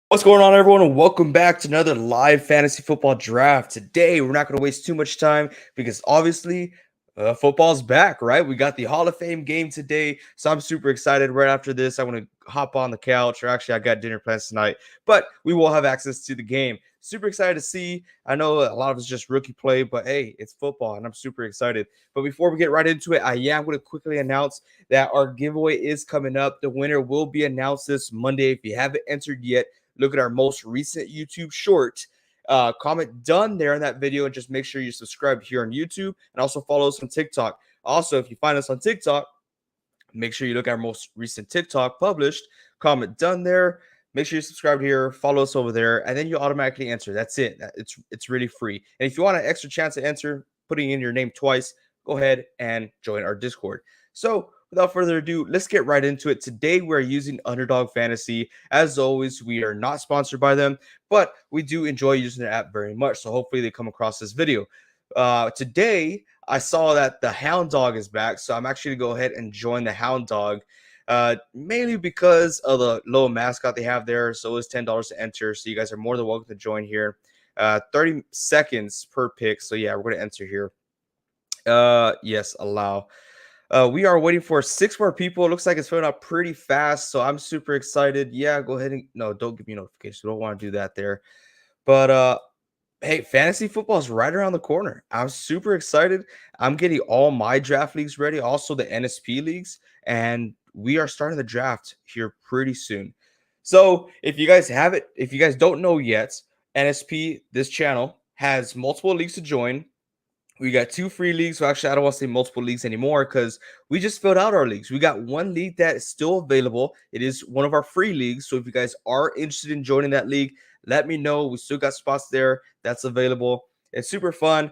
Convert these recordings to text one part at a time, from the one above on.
What's going on, everyone, and welcome back to another live fantasy football draft. Today, we're not going to waste too much time because obviously, football's back, right? We got the Hall of Fame game today, so I'm super excited. Right after this, I want to hop on the couch, or actually, I got dinner plans tonight, but we will have access to the game. Super excited to see. I know a lot of it's just rookie play, but hey, it's football, and I'm super excited. But before we get right into it, I am going to quickly announce that our giveaway is coming up. The winner will be announced this Monday. If you haven't entered yet, look at our most recent YouTube short. Comment done there in that video and just make sure you subscribe here on YouTube and also follow us on TikTok. Also, if you find us on TikTok, make sure you look at our most recent TikTok published. Comment done there. Make sure you subscribe here, follow us over there, and then you automatically enter. That's it. It's really free. And if you want an extra chance to enter, putting in your name twice, go ahead and join our Discord. So without further ado, let's get right into it. Today we're using Underdog Fantasy. As always, we are not sponsored by them, but we do enjoy using the app very much. So hopefully they come across this video. Today I saw that the Hound Dog is back, so I'm actually going to go ahead and join the Hound Dog. Mainly because of the low mascot they have there. So it's $10 to enter. So you guys are more than welcome to join here. 30 seconds per pick. So yeah, we're going to enter here. Yes, allow. We are waiting for 6 more people. It looks like it's filling up pretty fast. So I'm super excited. Yeah, go ahead and no, don't give me notifications. We don't want to do that there. But hey, fantasy football is right around the corner. I'm super excited. I'm getting all my draft leagues ready, also the NSP leagues, and we are starting the draft here pretty soon. So, if you guys don't know yet, NSP, this channel, has multiple leagues to join. We got 2 free leagues. Well, actually, I don't want to say multiple leagues anymore because we just filled out our leagues. We got 1 league that is still available. It is one of our free leagues. So if you guys are interested in joining that league, let me know. We still got spots there that's available. It's super fun,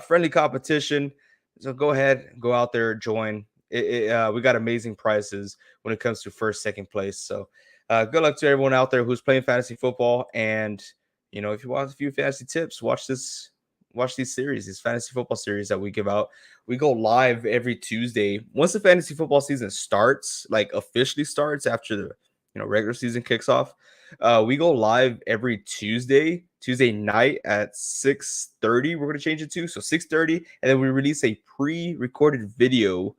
friendly competition. So go ahead, go out there, join. We got amazing prices when it comes to first, second place. So good luck to everyone out there who's playing fantasy football. And if you want a few fantasy tips, watch these series, these fantasy football series that we give out. We go live every Tuesday. Once the fantasy football season starts, like officially starts after the regular season kicks off, we go live every Tuesday night at 6:30. We're gonna change it to 6:30, and then we release a pre-recorded video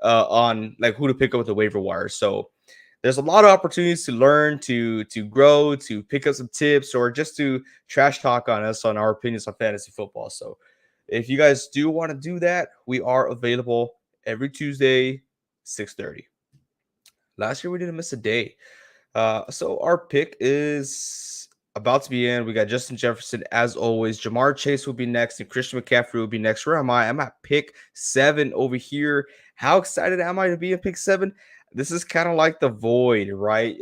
on like who to pick up with the waiver wire. So there's a lot of opportunities to learn, to grow, to pick up some tips, or just to trash talk on us on our opinions on fantasy football. So if you guys do want to do that, we are available every Tuesday, 6:30. Last year we didn't miss a day. So our pick is about to be in. We got Justin Jefferson as always. Jamar Chase will be next, and Christian McCaffrey will be next. Where am I? I'm at pick 7 over here. How excited am I to be in pick 7? This is kind of like the void, right?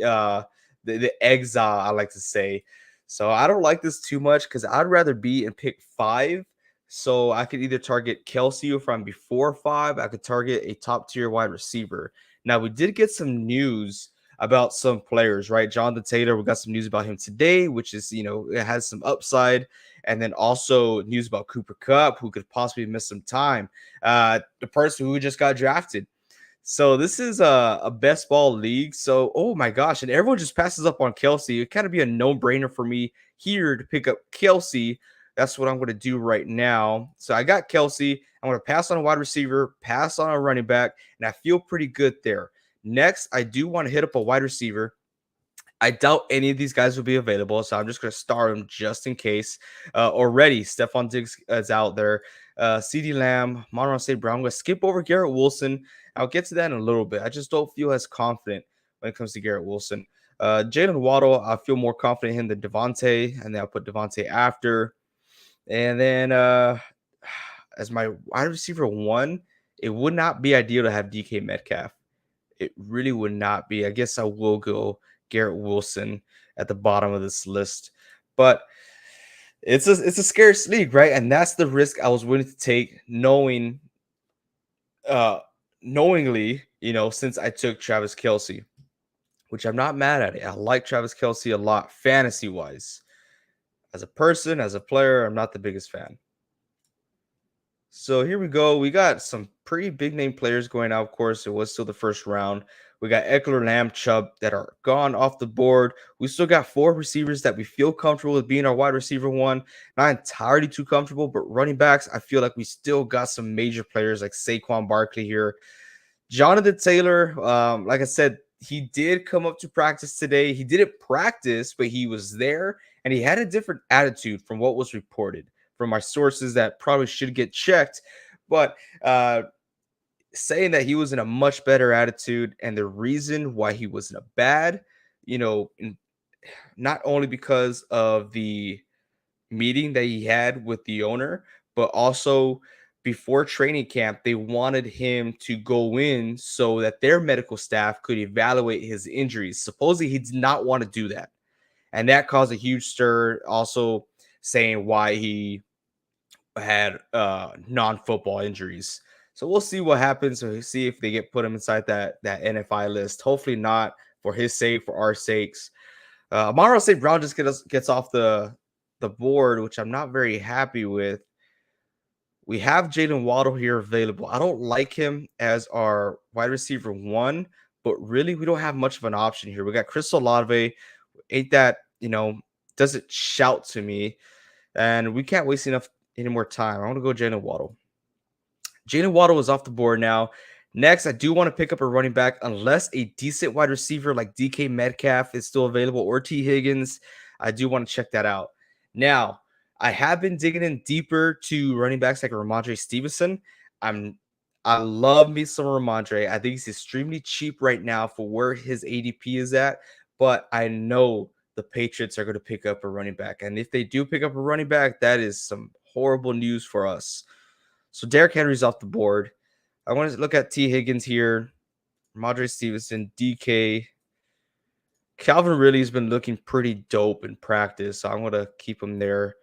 The exile, I like to say. So I don't like this too much because I'd rather be in pick 5. So I could either target Kelsey if I'm before 5. I could target a top tier wide receiver. Now we did get some news about some players, right? Jonathan Taylor, we got some news about him today, which is, it has some upside. And then also news about Cooper Kupp, who could possibly miss some time. The person who just got drafted. So this is a best ball league. So, oh my gosh. And everyone just passes up on Kelsey. It kind of be a no-brainer for me here to pick up Kelsey. That's what I'm going to do right now. So I got Kelsey. I'm going to pass on a wide receiver, pass on a running back, and I feel pretty good there. Next, I do want to hit up a wide receiver. I doubt any of these guys will be available, so I'm just going to start them just in case. Already, Stephon Diggs is out there. CeeDee Lamb, Monroe St. Brown. I'm going to skip over Garrett Wilson. I'll get to that in a little bit. I just don't feel as confident when it comes to Garrett Wilson. Jalen Waddle, I feel more confident in than Devontae, and then I'll put Devontae after. And then as my wide receiver 1, it would not be ideal to have DK Metcalf. It really would not be. I guess I will go Garrett Wilson at the bottom of this list. But it's a scarce league, right? And that's the risk I was willing to take, knowingly, since I took Travis Kelce, which I'm not mad at it. I like Travis Kelce a lot, fantasy-wise. As a person, as a player, I'm not the biggest fan. So here we go. We got some pretty big name players going out. Of course, it was still the first round. We got Eckler, Lamb, Chubb that are gone off the board. We still got four receivers that we feel comfortable with being our wide receiver one. Not entirely too comfortable, but running backs, I feel like we still got some major players like Saquon Barkley here. Jonathan Taylor, like I said, he did come up to practice today. He didn't practice, but he was there and he had a different attitude from what was reported from my sources that probably should get checked. But saying that he was in a much better attitude, and the reason why he was in a bad, not only because of the meeting that he had with the owner, but also before training camp, they wanted him to go in so that their medical staff could evaluate his injuries. Supposedly, he did not want to do that. And that caused a huge stir, also saying why he had non-football injuries. So we'll see what happens. We'll see if they get put him inside that NFI list. Hopefully not, for his sake, for our sakes. Amaro St. Brown just gets off the board, which I'm not very happy with. We have Jalen Waddle here available. I don't like him as our wide receiver one, but really we don't have much of an option here. We got Chris Olave, ain't that, doesn't shout to me, and we can't waste any more time. I want to go Jalen Waddle. Jalen Waddle is off the board now. Next, I do want to pick up a running back unless a decent wide receiver like DK Metcalf is still available or T. Higgins. I do want to check that out. Now, I have been digging in deeper to running backs like Ramondre Stevenson. I love me some Ramondre. I think he's extremely cheap right now for where his ADP is at, but I know the Patriots are going to pick up a running back. And if they do pick up a running back, that is some horrible news for us. So Derrick Henry's off the board. I want to look at T. Higgins here, Madre Stevenson, DK. Calvin Ridley has been looking pretty dope in practice, so I'm going to keep him there.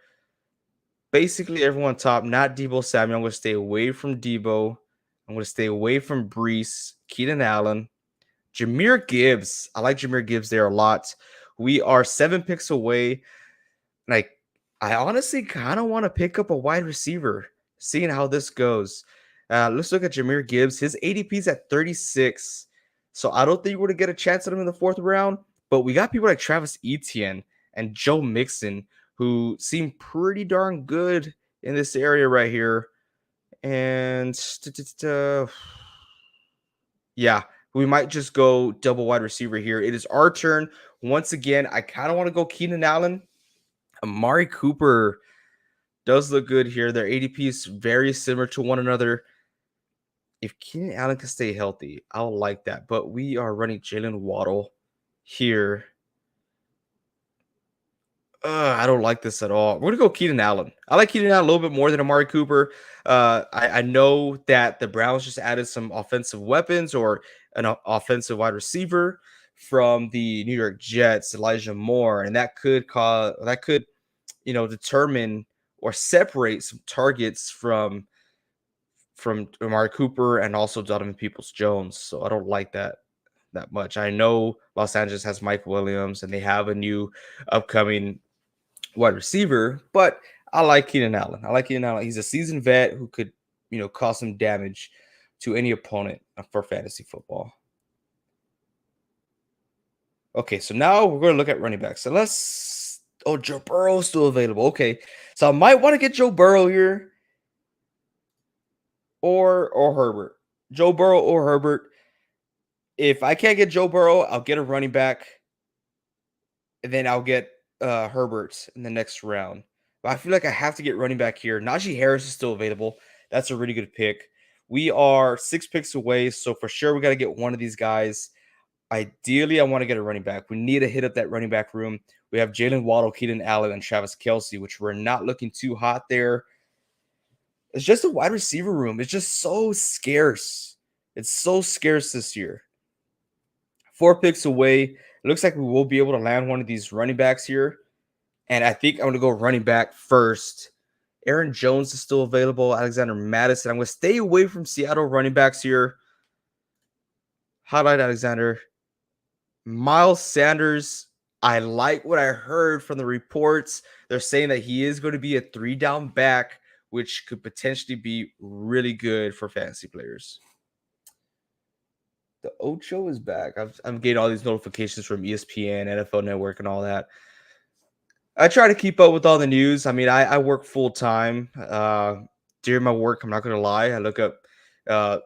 Basically, everyone top, not Debo Samuel. I'm going to stay away from Debo. I'm going to stay away from Brees, Keenan Allen, Jahmyr Gibbs. I like Jahmyr Gibbs there a lot. We are 7 picks away. Like, I honestly kind of want to pick up a wide receiver, seeing how this goes. Let's look at Jahmyr Gibbs. His ADP is at 36. So I don't think we're going to get a chance at him in the 4th round. But we got people like Travis Etienne and Joe Mixon who seem pretty darn good in this area right here. And yeah, we might just go double wide receiver here. It is our turn. Once again, I kind of want to go Keenan Allen. Amari Cooper does look good here. Their ADP is very similar to one another. If Keenan Allen can stay healthy, I'll like that. But we are running Jalen Waddle here. I don't like this at all. We're going to go Keenan Allen. I like Keenan Allen a little bit more than Amari Cooper. I know that the Browns just added some offensive weapons or an offensive wide receiver from the New York Jets, Elijah Moore, and that could determine or separate some targets from Amari Cooper and also Donovan Peoples-Jones. So I don't like that much. I know Los Angeles has Mike Williams and they have a new upcoming wide receiver, but I like Keenan Allen. He's a seasoned vet who could, cause some damage to any opponent for fantasy football. Okay, so now we're going to look at running backs. So Joe Burrow is still available. Okay, so I might want to get Joe Burrow here or Herbert. Joe Burrow or Herbert. If I can't get Joe Burrow, I'll get a running back, and then I'll get Herbert in the next round. But I feel like I have to get running back here. Najee Harris is still available. That's a really good pick. We are 6 picks away, so for sure we got to get one of these guys. Ideally, I want to get a running back. We need to hit up that running back room. We have Jalen Waddle, Keenan Allen, and Travis Kelce, which we're not looking too hot there. It's just a wide receiver room. It's just so scarce. It's so scarce this year. 4 picks away. It looks like we will be able to land one of these running backs here. And I think I'm going to go running back first. Aaron Jones is still available. Alexander Madison. I'm going to stay away from Seattle running backs here. Highlight Alexander. Miles Sanders. I like what I heard from the reports. They're saying that he is going to be a 3-down back which could potentially be really good for fantasy players. The Ocho is back. I'm getting all these notifications from ESPN, NFL Network, and all that. I try to keep up with all the news. I mean, I work full time. During my work, I'm not gonna lie. I look up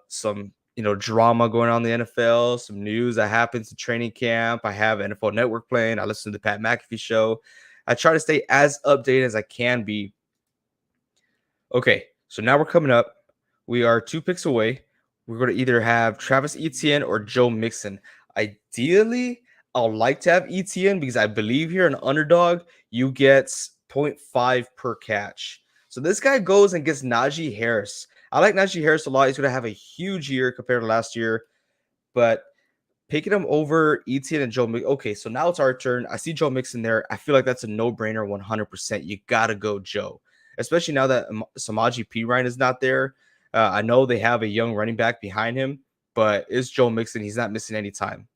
some drama going on in the NFL, some news that happens in training camp. I have NFL Network playing. I listen to the Pat McAfee show. I try to stay as updated as I can be. Okay, so now we're coming up. We are 2 picks away. We're going to either have Travis Etienne or Joe Mixon. Ideally, I'd like to have Etienne because I believe here in Underdog, you get 0.5 per catch. So this guy goes and gets Najee Harris. I like Najee Harris a lot. He's going to have a huge year compared to last year, but picking him over Etienne and Joe Mixon. Okay, so now it's our turn. I see Joe Mixon there. I feel like that's a no-brainer 100%. You got to go Joe, especially now that Samaje Perine is not there. I know they have a young running back behind him, but it's Joe Mixon. He's not missing any time.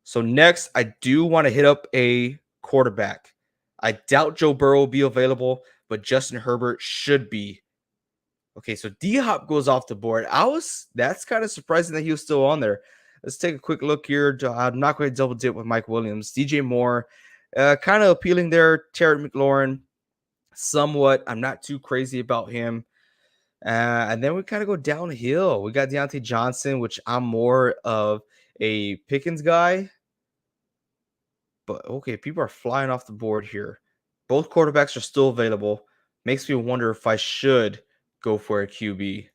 So next, I do want to hit up a quarterback. I doubt Joe Burrow will be available, but Justin Herbert should be. Okay, so D-Hop goes off the board. That's kind of surprising that he was still on there. Let's take a quick look here. I'm not going to double dip with Mike Williams. DJ Moore, kind of appealing there. Terry McLaurin, somewhat. I'm not too crazy about him. And then we kind of go downhill. We got Deontay Johnson, which I'm more of a Pickens guy. But okay, people are flying off the board here. Both quarterbacks are still available. Makes me wonder if I should go for a QB.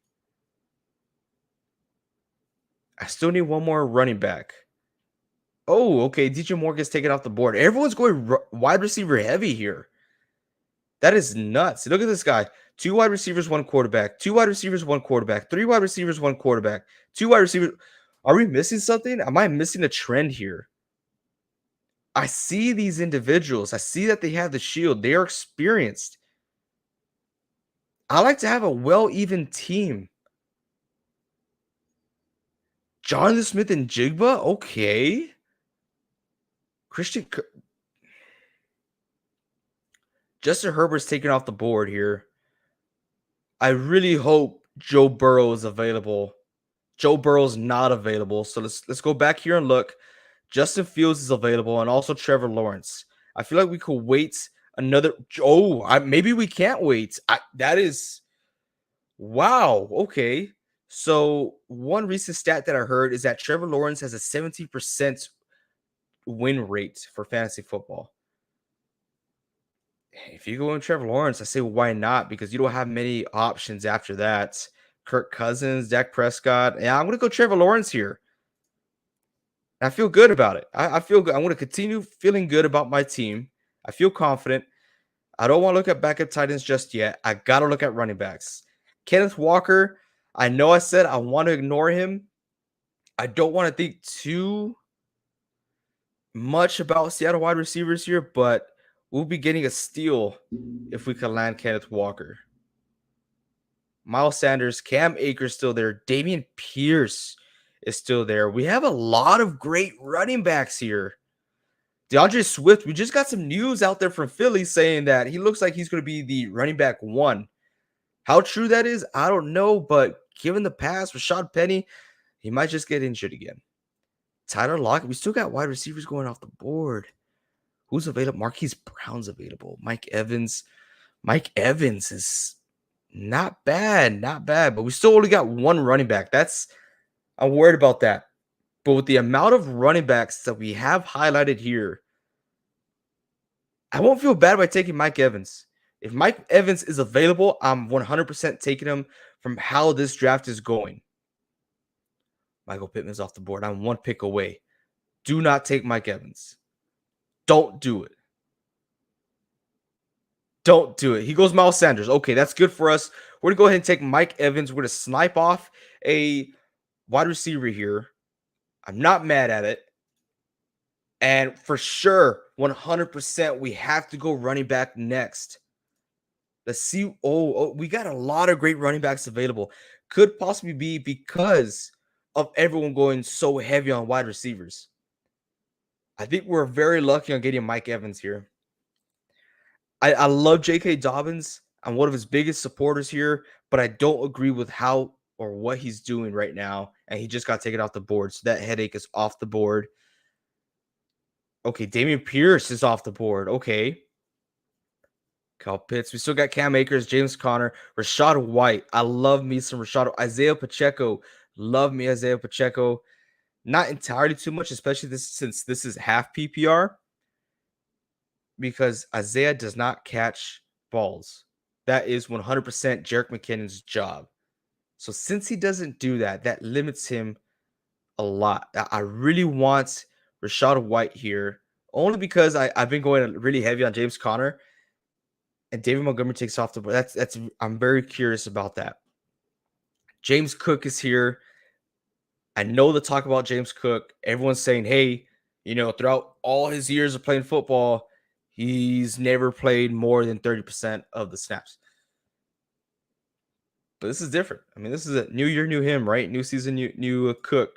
I still need one more running back. Oh, okay. DJ Moore gets taken off the board. Everyone's going wide receiver heavy here. That is nuts. Look at this guy. 2 wide receivers, 1 quarterback. 2 wide receivers, 1 quarterback. 3 wide receivers, 1 quarterback. 2 wide receivers. Are we missing something? Am I missing a trend here? I see these individuals. I see that they have the shield. They are experienced. I like to have a well-even team. Jonathan Smith and Jigba? Okay. Justin Herbert's taken off the board here. I really hope Joe Burrow is available. Joe Burrow's not available. So let's go back here and look. Justin Fields is available and also Trevor Lawrence. I feel like we could wait another. Maybe we can't wait. That is wow. Okay. So one recent stat that I heard is that Trevor Lawrence has a 70% win rate for fantasy football. If you go in Trevor Lawrence, I say why not? Because you don't have many options after that. Kirk Cousins, Dak Prescott. Yeah, I'm going to go Trevor Lawrence here. I feel good about it. I feel good. I'm going to continue feeling good about my team. I feel confident. I don't want to look at backup tight ends just yet. I got to look at running backs. Kenneth Walker, I know I said I want to ignore him. I don't want to think too much about Seattle wide receivers here, but we'll be getting a steal if we can land Kenneth Walker. Miles Sanders, Cam Akers still there. Dameon Pierce is still there. We have a lot of great running backs here. DeAndre Swift, we just got some news out there from Philly saying that he looks like he's going to be the running back 1. How true that is, I don't know, but given the pass, Rashad Penny, he might just get injured again. Tyler Lockett, we still got wide receivers going off the board. Who's available? Marquise Brown's available. Mike Evans. Mike Evans is not bad, but we still only got 1 running back. I'm worried about that. But with the amount of running backs that we have highlighted here, I won't feel bad by taking Mike Evans. If Mike Evans is available, I'm 100% taking him from how this draft is going. Michael Pittman's off the board. I'm 1 pick away. Do not take Mike Evans. Don't do it. Don't do it. He goes Miles Sanders. Okay, that's good for us. We're going to go ahead and take Mike Evans. We're going to snipe off a wide receiver here. I'm not mad at it. And for sure, 100%, we have to go running back next. Let's see. We got a lot of great running backs available. Could possibly be because of everyone going so heavy on wide receivers. I think we're very lucky on getting Mike Evans here. I love J.K. Dobbins. I'm one of his biggest supporters here, but I don't agree with how or what he's doing right now. And he just got taken off the board. So that headache is off the board. Okay, Damian Pierce is off the board. Okay. Kyle Pitts. We still got Cam Akers, James Conner, Rashad White. I love me some Rashad. Isaiah Pacheco. Love me Isaiah Pacheco. Not entirely too much, especially since this is half PPR, because Isaiah does not catch balls. That is 100% Jerick McKinnon's job. So since he doesn't do that, that limits him a lot. I really want Rashad White here, only because I've been going really heavy on James Conner, and David Montgomery takes off the board. That's I'm very curious about that. James Cook is here. I know the talk about James Cook. Everyone's saying, hey, throughout all his years of playing football, he's never played more than 30% of the snaps. But this is different. I mean, this is a new year, new him, right? New season, new Cook.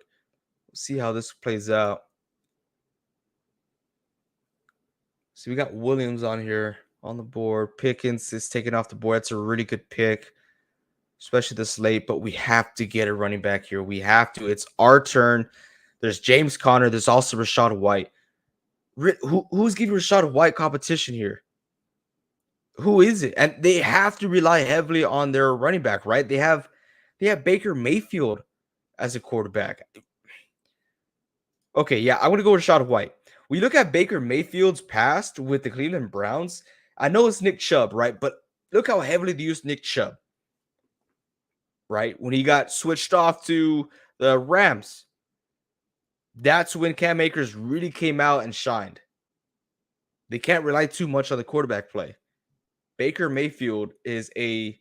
We'll see how this plays out. So we got Williams on here on the board. Pickens is taken off the board. That's a really good pick, especially this late. But we have to get a running back here. We have to. It's our turn. There's James Conner. There's also Rashad White. Who's giving Rashad White competition here? Who is it? And they have to rely heavily on their running back, right? They have Baker Mayfield as a quarterback. Okay, yeah, I'm gonna go with Rashad White. We look at Baker Mayfield's past with the Cleveland Browns. I know it's Nick Chubb, right? But look how heavily they used Nick Chubb, right? When he got switched off to the Rams, that's when Cam Akers really came out and shined. They can't rely too much on the quarterback play. Baker Mayfield is a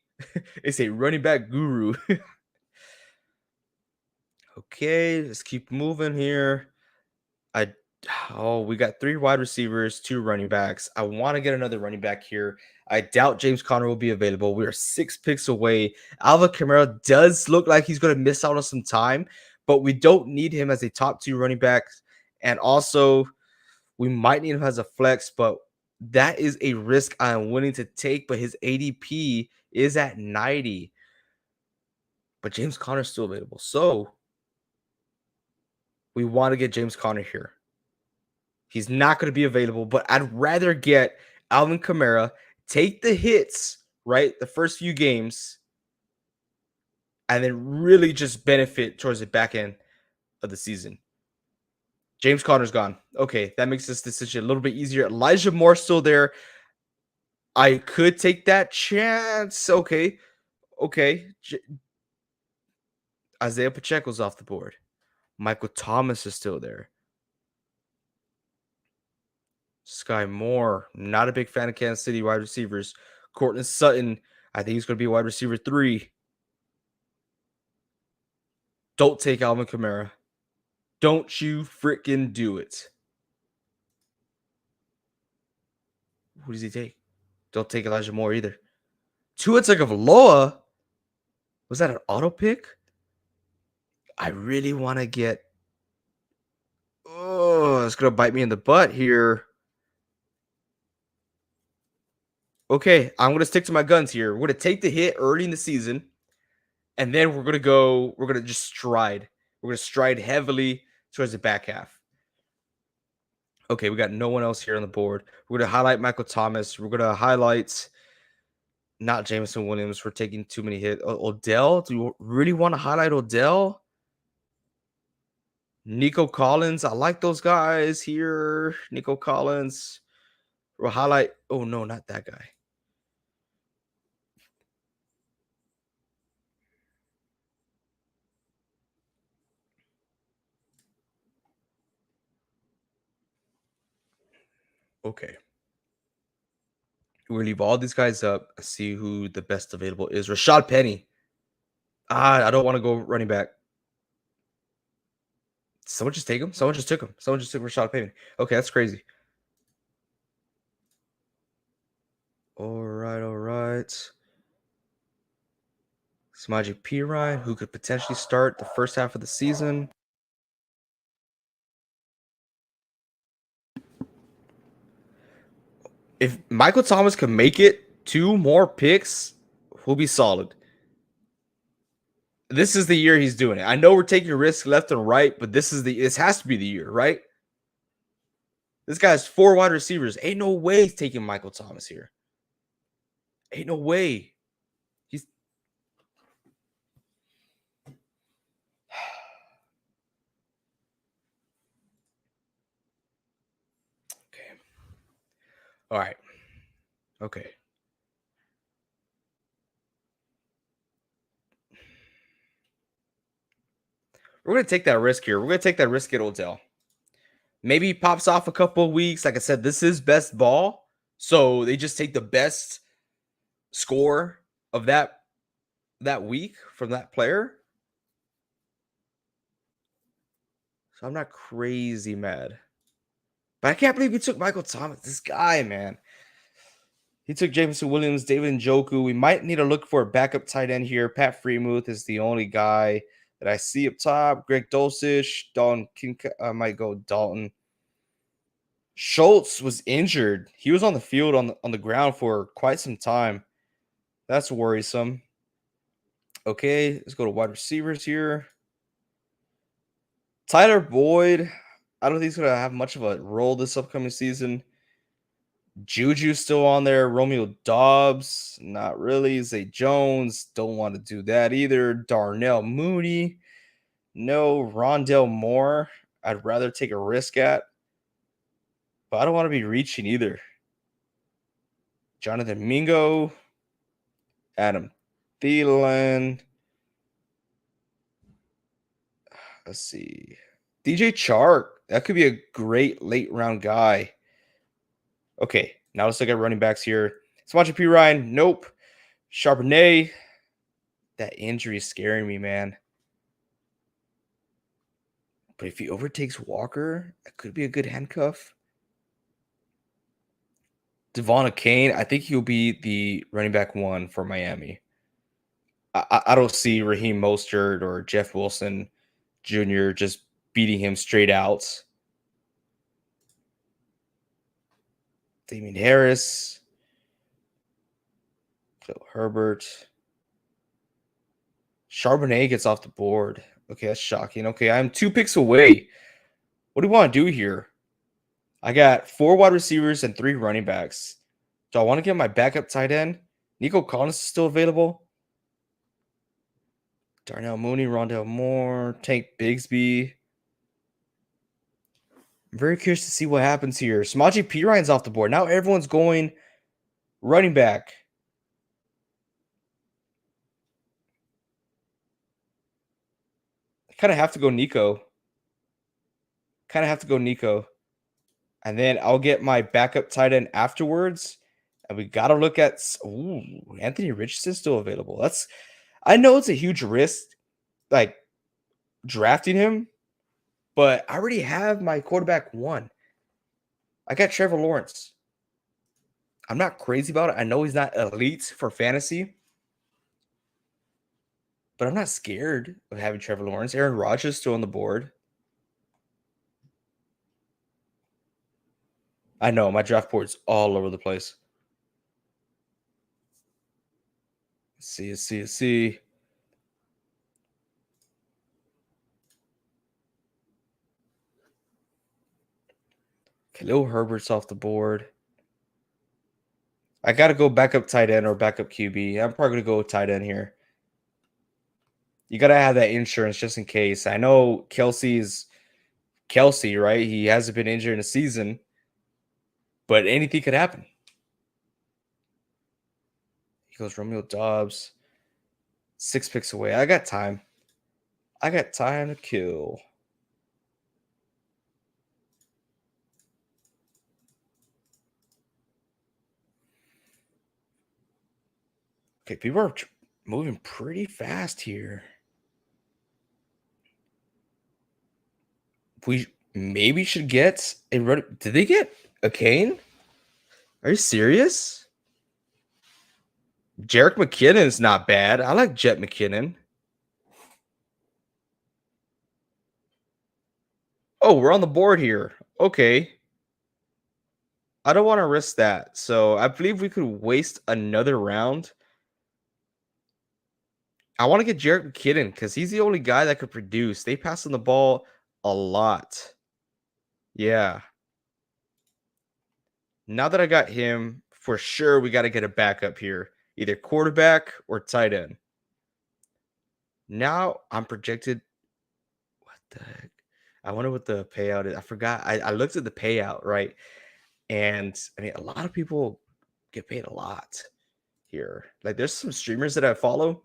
running back guru. Okay, let's keep moving here. We got 3 wide receivers, 2 running backs. I want to get another running back here. I doubt James Conner will be available. We are 6 picks away. Alvin Kamara does look like he's going to miss out on some time, but we don't need him as a top 2 running back. And also, we might need him as a flex, but that is a risk I am willing to take. But his ADP is at 90. But James Conner is still available. So we want to get James Conner here. He's not going to be available, but I'd rather get Alvin Kamara, take the hits, right, the first few games, and then really just benefit towards the back end of the season. James Conner's gone. Okay, that makes this decision a little bit easier. Elijah Moore still there. I could take that chance. Okay. Isaiah Pacheco's off the board. Michael Thomas is still there. Sky Moore, not a big fan of Kansas City wide receivers. Courtland Sutton, I think he's going to be wide receiver 3. Don't take Alvin Kamara. Don't you freaking do it. Who does he take? Don't take Elijah Moore either. Tua Tagovailoa? Was that an auto pick? I really want to get... Oh, it's going to bite me in the butt here. Okay, I'm going to stick to my guns here. We're going to take the hit early in the season, and then we're going to just stride. We're going to stride heavily towards the back half. Okay, we got no one else here on the board. We're going to highlight Michael Thomas. We're going to highlight not Jameson Williams. We're taking too many hits. Odell? Do you really want to highlight Odell? Nico Collins. I like those guys here. Nico Collins. We'll highlight. Oh, no, not that guy. Okay. We'll leave all these guys up. See who the best available is. Rashad Penny. I don't want to go running back. Someone just take him. Someone just took him. Someone just took Rashad Penny. Okay, that's crazy. All right. Samaje Perine, who could potentially start the first half of the season. If Michael Thomas can make it 2 more picks will be solid. This is the year he's doing it. I know we're taking risks left and right, but this has to be the year, right? This guy's 4 wide receivers. Ain't no way he's taking Michael Thomas here. Ain't no way. He's okay. All right. Okay. We're gonna take that risk here. We're gonna take that risk at Odell. Maybe he pops off a couple of weeks. Like I said, this is best ball. So they just take the best score of that week from that player. So I'm not crazy mad. But I can't believe we took Michael Thomas. This guy, man. He took Jameson Williams, David Njoku. We might need to look for a backup tight end here. Pat Freemuth is the only guy that I see up top. Greg Dulcich, Dalton I might go Dalton. Schultz was injured. He was on the field on the ground for quite some time. That's worrisome. Okay, let's go to wide receivers here. Tyler Boyd. I don't think he's going to have much of a role this upcoming season. Juju still on there. Romeo Dobbs, not really. Zay Jones, don't want to do that either. Darnell Mooney, no. Rondell Moore, I'd rather take a risk at, but I don't want to be reaching either. Jonathan Mingo, Adam Thielen. Let's see. DJ Chark, that could be a great late round guy. Okay, now let's look at running backs here. Samaje Perine, nope. Charbonnet, that injury is scaring me, man. But if he overtakes Walker, that could be a good handcuff. Devon Kane, I think he'll be the running back 1 for Miami. I don't see Raheem Mostert or Jeff Wilson Jr. just beating him straight out. Damien Harris, Phil Herbert. Charbonnet gets off the board. Okay, that's shocking. Okay, I'm 2 picks away. What do you want to do here? I got 4 wide receivers and 3 running backs. Do I want to get my backup tight end? Nico Collins is still available. Darnell Mooney, Rondell Moore, Tank Bigsby. I'm very curious to see what happens here. Samaje Perine's off the board. Now everyone's going running back. I kind of have to go Nico. And then I'll get my backup tight end afterwards. And we got to look at Anthony Richardson's still available. I know it's a huge risk, like drafting him, but I already have my quarterback 1. I got Trevor Lawrence. I'm not crazy about it. I know he's not elite for fantasy, but I'm not scared of having Trevor Lawrence. Aaron Rodgers still on the board. I know my draft board's all over the place. Let's see. Khalil Herbert's off the board. I got to go backup tight end or backup QB. I'm probably going to go tight end here. You got to have that insurance just in case. I know Kelsey, right? He hasn't been injured in a season, but anything could happen. He goes Romeo Dobbs. 6 picks away. I got time. To kill. Okay, people are moving pretty fast here. We maybe should get a run. Did they get a Kane? Are you serious? Jerick McKinnon's not bad. I like Jet McKinnon. Oh, we're on the board here. Okay. I don't want to risk that. So I believe we could waste another round. I want to get Jarek McKinnon because he's the only guy that could produce. They pass on the ball a lot. Yeah. Now that I got him, for sure, we got to get a backup here, either quarterback or tight end. Now I'm projected. What the heck? I wonder what the payout is. I forgot. I looked at the payout, right? And I mean, a lot of people get paid a lot here. Like, there's some streamers that I follow,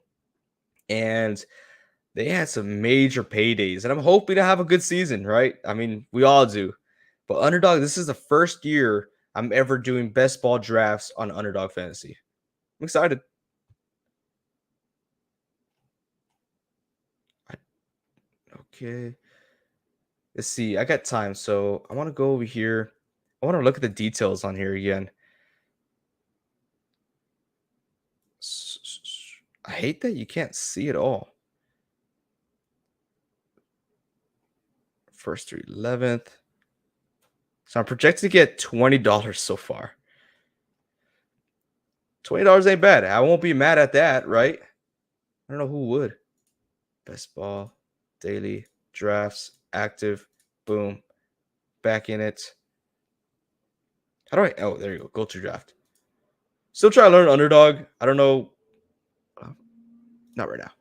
and they had some major paydays. And I'm hoping to have a good season, right? I mean, we all do. But Underdog, this is the first year I'm ever doing best ball drafts on Underdog Fantasy. I'm excited. Okay. Let's see. I got time. So I want to go over here. I want to look at the details on here again. I hate that you can't see it all. First through 11th. So I'm projected to get $20 so far. $20 ain't bad. I won't be mad at that, right? I don't know who would. Best ball, daily, drafts, active, boom, back in it. How do I? Oh, there you go. Go to draft. Still trying to learn Underdog. I don't know. Not right now.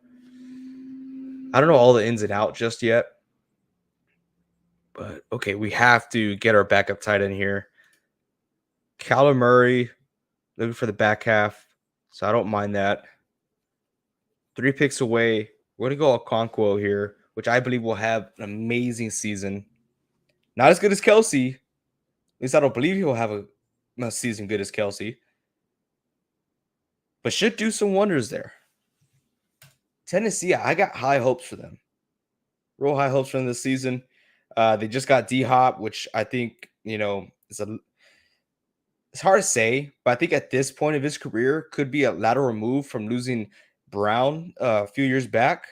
I don't know all the ins and out just yet. But okay, we have to get our backup tight end here. Kyler Murray, looking for the back half. So I don't mind that. 3 picks away. We're going to go Okonkwo here, which I believe will have an amazing season. Not as good as Kelsey. At least I don't believe he'll have a season good as Kelsey. But should do some wonders there. Tennessee, I got high hopes for them. Real high hopes for them this season. They just got D-Hop, which I think, it's hard to say, but I think at this point of his career could be a lateral move from losing Brown a few years back.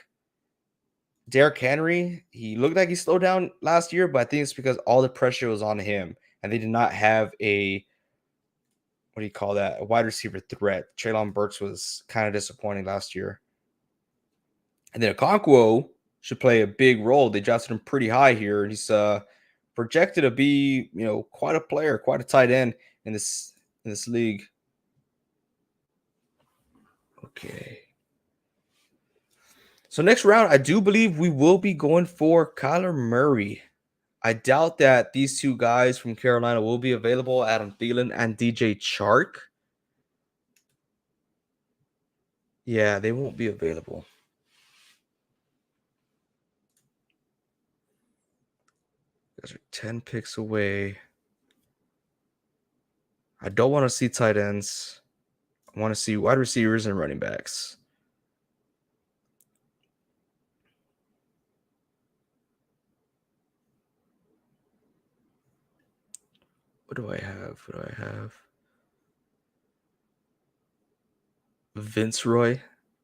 Derrick Henry, he looked like he slowed down last year, but I think it's because all the pressure was on him, and they did not have a what do you call that? A wide receiver threat. Treylon Burks was kind of disappointing last year. And then Okonkwo should play a big role. They drafted him pretty high here. He's projected to be, quite a player, quite a tight end in this league. Okay. So next round, I do believe we will be going for Kyler Murray. I doubt that these two guys from Carolina will be available, Adam Thielen and DJ Chark. Yeah, they won't be available. Those are 10 picks away. I don't want to see tight ends. I want to see wide receivers and running backs. What do I have? Vince Roy.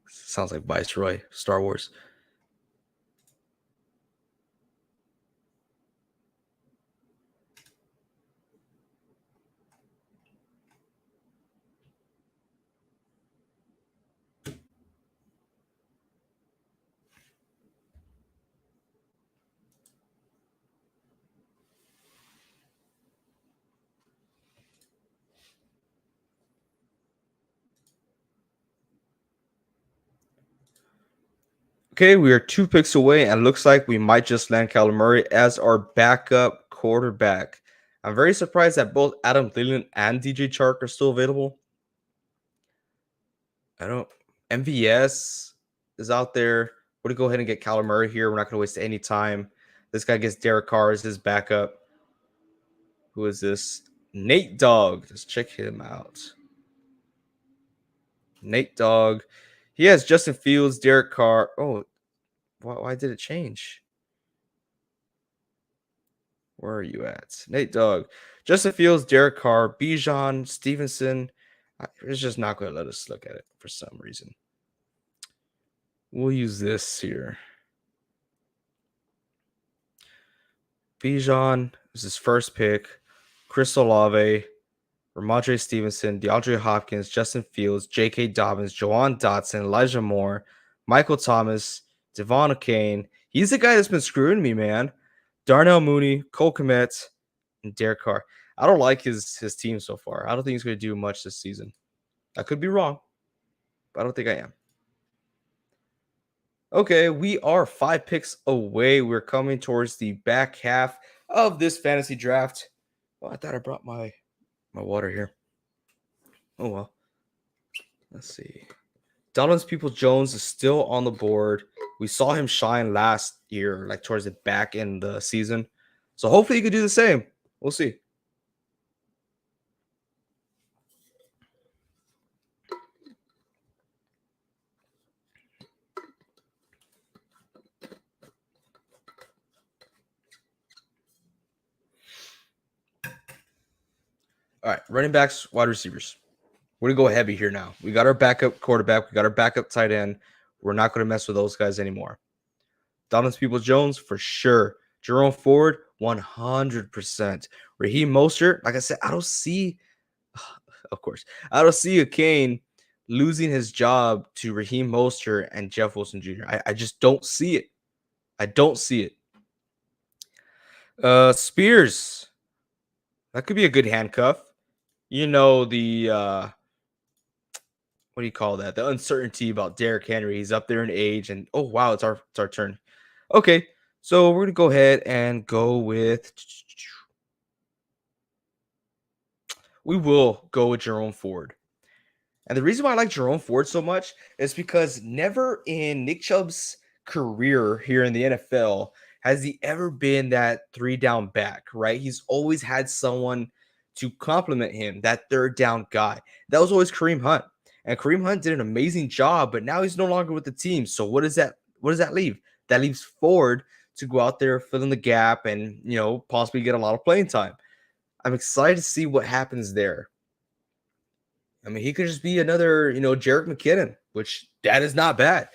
Sounds like Viceroy, Star Wars. Okay, we are 2 picks away, and looks like we might just land Kyler Murray as our backup quarterback. I'm very surprised that both Adam Thielen and DJ Chark are still available. MVS is out there. We're going to go ahead and get Kyler Murray here. We're not going to waste any time. This guy gets Derek Carr as his backup. Who is this? Nate Dogg. Let's check him out. Nate Dogg. He has Justin Fields, Derek Carr. Oh, why did it change? Where are you at? Nate Dogg. Justin Fields, Derek Carr, Bijan, Stevenson. It's just not going to let us look at it for some reason. We'll use this here. Bijan is his first pick. Chris Olave. Ramondre Stevenson, DeAndre Hopkins, Justin Fields, J.K. Dobbins, Jawan Dotson, Elijah Moore, Michael Thomas, Devon Kane. He's the guy that's been screwing me, man. Darnell Mooney, Cole Kmet, and Derek Carr. I don't like his team so far. I don't think he's going to do much this season. I could be wrong, but I don't think I am. Okay, we are 5 picks away. We're coming towards the back half of this fantasy draft. Oh, I thought I brought my water here. Oh well. Let's see. Donovan Peoples-Jones is still on the board. We saw him shine last year, like towards the back end of the season. So hopefully he could do the same. We'll see. All right, running backs, wide receivers. We're going to go heavy here now. We got our backup quarterback. We got our backup tight end. We're not going to mess with those guys anymore. Donovan Peoples-Jones, for sure. Jerome Ford, 100%. Raheem Mostert, like I said, I don't see, of course, I don't see a Kane losing his job to Raheem Mostert and Jeff Wilson Jr. I just don't see it. I don't see it. Spears, that could be a good handcuff. You know, the what do you call that? The uncertainty about Derrick Henry. He's up there in age, and oh wow, it's our turn. Okay, so we're gonna go ahead and go with. We will go with Jerome Ford. And the reason why I like Jerome Ford so much is because never in Nick Chubb's career here in the NFL has he ever been that 3 down back, right? He's always had someone to complement him, that 3rd down guy. That was always Kareem Hunt. And Kareem Hunt did an amazing job, but now he's no longer with the team. So what does that leave? That leaves Ford to go out there, fill in the gap, and possibly get a lot of playing time. I'm excited to see what happens there. I mean, he could just be another, Jerick McKinnon, which that is not bad.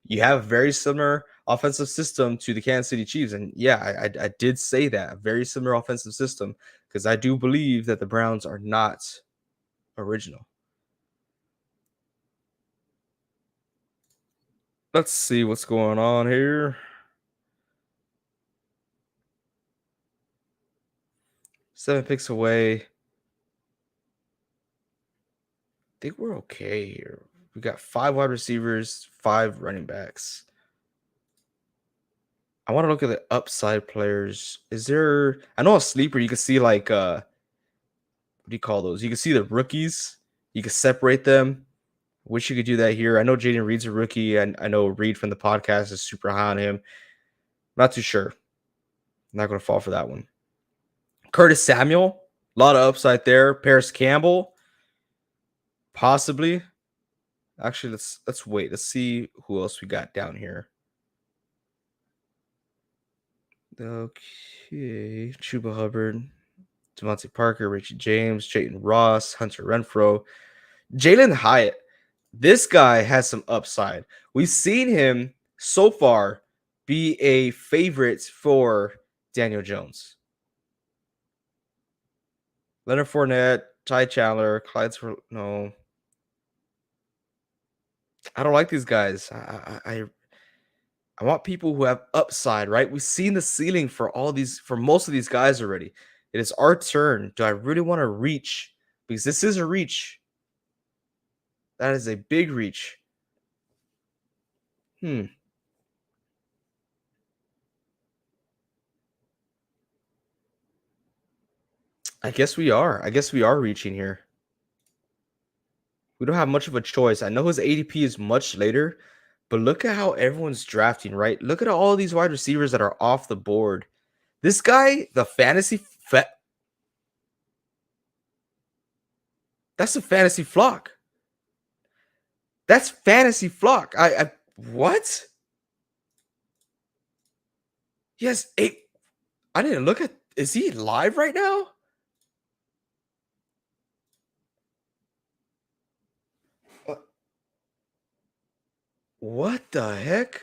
You have a very similar offensive system to the Kansas City Chiefs. And yeah, I did say that, a very similar offensive system, because I do believe that the Browns are not original. Let's see what's going on here. 7 picks away. I think we're okay here. We got 5 wide receivers, 5 running backs. I want to look at the upside players. Is there? I know a sleeper. You can see like what do you call those? You can see the rookies. You can separate them. Wish you could do that here. I know Jaden Reed's a rookie, and I know Reed from the podcast is super high on him. Not too sure. I'm not going to fall for that one. Curtis Samuel, a lot of upside there. Paris Campbell, possibly. Actually, let's wait. Let's see who else we got down here. Okay, Chuba Hubbard, Devontae Parker, Richie James, Jayden Ross, Hunter Renfro, Jalen Hyatt. This guy has some upside. We've seen him so far be a favorite for Daniel Jones. Leonard Fournette, Ty Chandler, no. I don't like these guys. I want people who have upside, right? We've seen the ceiling for most of these guys already. It is our turn. Do I really want to reach? Because this is a reach. That is a big reach. I guess we are. I guess we are reaching here. We don't have much of a choice. I know his ADP is much later, but look at how everyone's drafting, right? Look at all these wide receivers that are off the board. This guy, the that's a fantasy flock. That's fantasy flock. What? Yes, I didn't look at. Is he live right now? What the heck?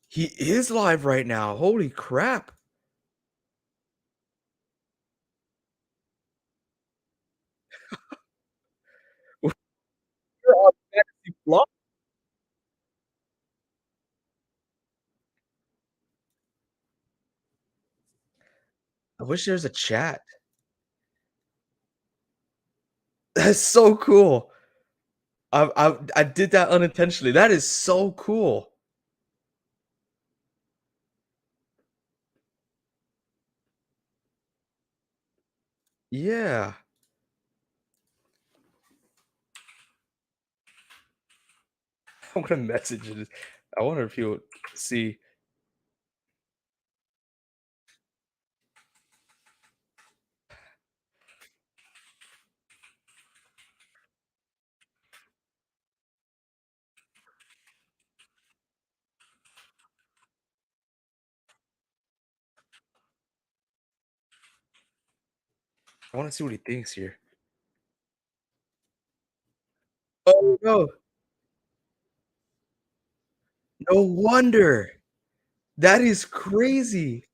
He is live right now. Holy crap. Lo I wish there was a chat. That's so cool. I did that unintentionally. That is so cool. Yeah. I'm gonna message it. I wonder if he'll see. I wanna see what he thinks here. Oh, no. No wonder. That is crazy.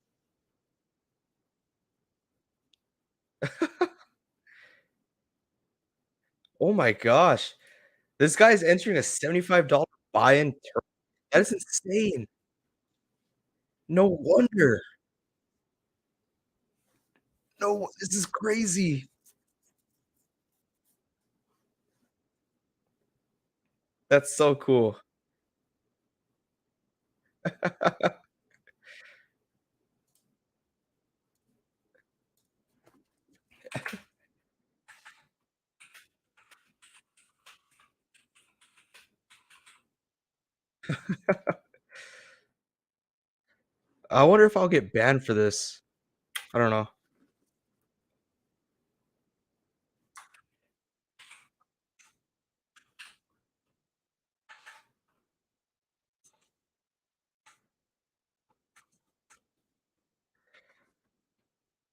Oh my gosh. This guy's entering a $75 buy-in tur that is insane. No wonder. No, this is crazy. That's so cool. I wonder if I'll get banned for this. I don't know.